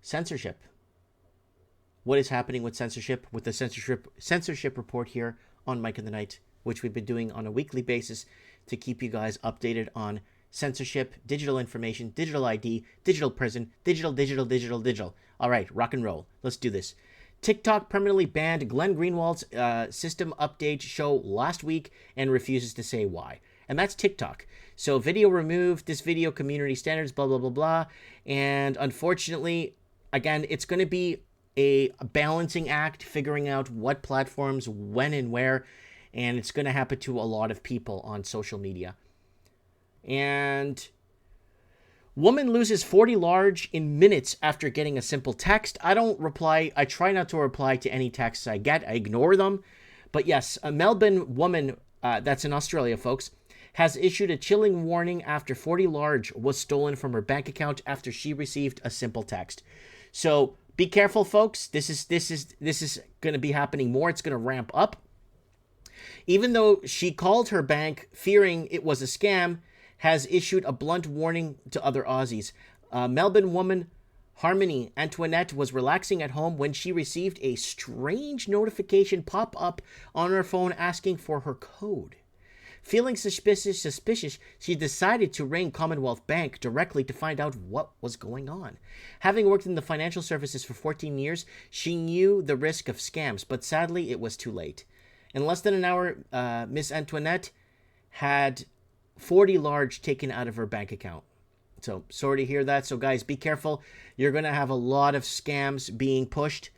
censorship. What is happening with censorship, with the censorship report here on Mike in the Night, which we've been doing on a weekly basis to keep you guys updated on censorship, digital information, digital ID, digital prison, digital. All right, rock and roll. Let's do this. TikTok permanently banned Glenn Greenwald's system update show last week and refuses to say why. And that's TikTok. So video removed, this video community standards, blah, blah, blah, blah. And unfortunately, again, it's going to be a balancing act, figuring out what platforms, when and where. And it's going to happen to a lot of people on social media. And woman loses 40 large in minutes after getting a simple text. I don't reply. I try not to reply to any texts I get. I ignore them. But yes, a Melbourne woman, that's in Australia, folks, has issued a chilling warning after 40 large was stolen from her bank account after she received a simple text. So be careful, folks. This is going to be happening more. It's going to ramp up. Even though she called her bank fearing it was a scam, has issued a blunt warning to other Aussies. Melbourne woman Harmony Antoinette was relaxing at home when she received a strange notification pop up on her phone asking for her code. Feeling suspicious, she decided to ring Commonwealth Bank directly to find out what was going on. Having worked in the financial services for 14 years, she knew the risk of scams, but sadly it was too late. In less than an hour, Miss Antoinette had 40 large taken out of her bank account. So sorry to hear that. So guys, be careful. You're going to have a lot of scams being pushed.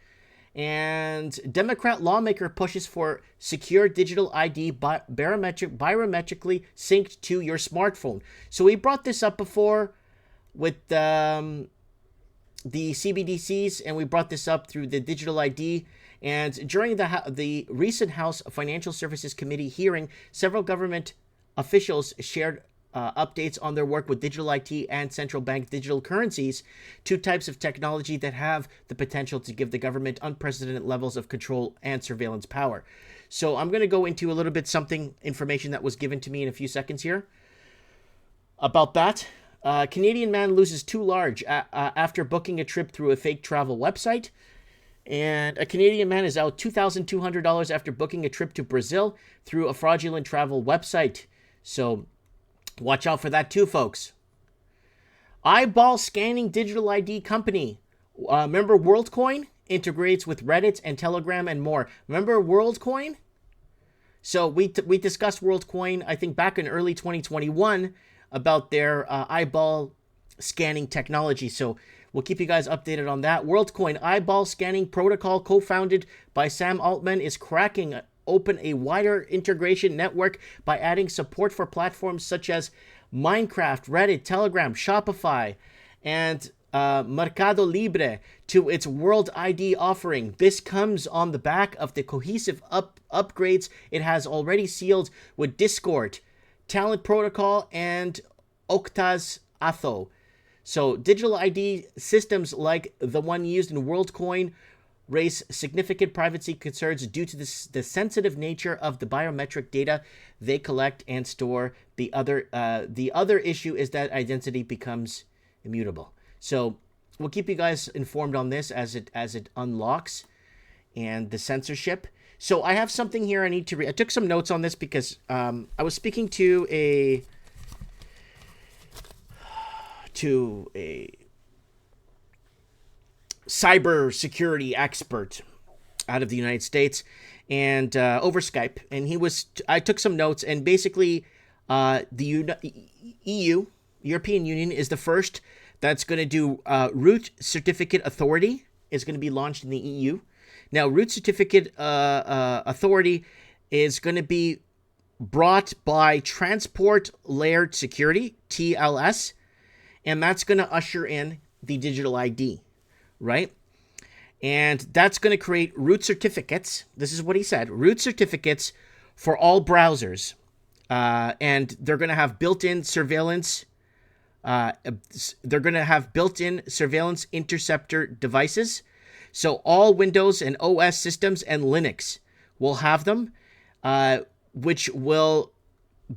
And Democrat lawmaker pushes for secure digital ID biometrically synced to your smartphone. So we brought this up before with the CBDCs, and we brought this up through the digital ID. And during the recent House Financial Services Committee hearing, several government officials shared updates on their work with digital IT and central bank digital currencies, two types of technology that have the potential to give the government unprecedented levels of control and surveillance power. So I'm going to go into a little bit information that was given to me in a few seconds here about that. Canadian man loses too large after booking a trip through a fake travel website. And a Canadian man is out $2,200 after booking a trip to Brazil through a fraudulent travel website. So watch out for that too, folks. Eyeball scanning digital ID company. Remember Worldcoin? Integrates with Reddit and Telegram and more. Remember Worldcoin? So we discussed Worldcoin, I think, back in early 2021 about their eyeball scanning technology. So we'll keep you guys updated on that. Worldcoin eyeball scanning protocol co-founded by Sam Altman is cracking open a wider integration network by adding support for platforms such as Minecraft, Reddit, Telegram, Shopify, and Mercado Libre to its World ID offering. This comes on the back of the cohesive upgrades it has already sealed with Discord, Talent Protocol, and Okta's Atho. So digital ID systems like the one used in Worldcoin raise significant privacy concerns due to the sensitive nature of the biometric data they collect and store. The other issue is that identity becomes immutable. So we'll keep you guys informed on this as it unlocks and the censorship. So I have something here I need to read. I took some notes on this because I was speaking to a cyber security expert out of the United States and over Skype, and I took some notes, and basically the EU, European Union, is the first that's going to do root certificate authority is going to be launched in the EU. Now, root certificate authority is going to be brought by Transport Layered Security, TLS, and that's going to usher in the digital ID, right? And that's going to create root certificates. This is what he said, root certificates for all browsers. And they're going to have built-in surveillance. They're going to have built-in surveillance interceptor devices. So all Windows and OS systems and Linux will have them, which will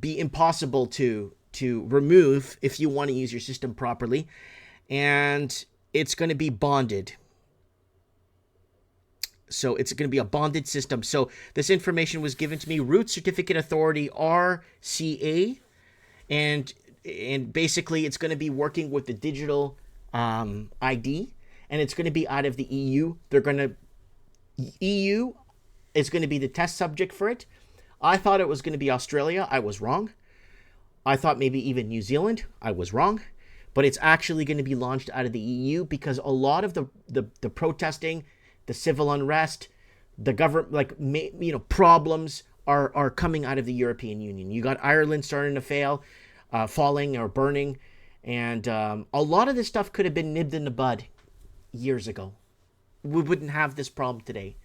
be impossible to remove if you want to use your system properly. And it's going to be bonded. So it's going to be a bonded system. So this information was given to me, Root Certificate Authority, RCA, and basically it's going to be working with the digital ID, and it's going to be out of the EU. EU is going to be the test subject for it. I thought it was going to be Australia. I was wrong. I thought maybe even New Zealand. I was wrong. But it's actually going to be launched out of the EU because a lot of the protesting, the civil unrest, the government, problems are coming out of the European Union. You got Ireland starting to falling or burning. And a lot of this stuff could have been nipped in the bud years ago. We wouldn't have this problem today.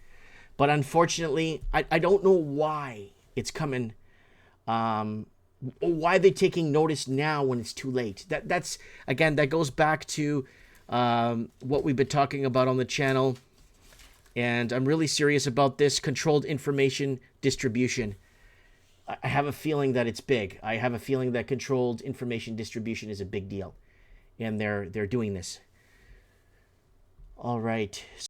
But unfortunately, I don't know why it's coming. Why they're taking notice now when it's too late. That goes back to what we've been talking about on the channel. And I'm really serious about this controlled information distribution. I have a feeling that it's big. I have a feeling that controlled information distribution is a big deal. And they're doing this. All right.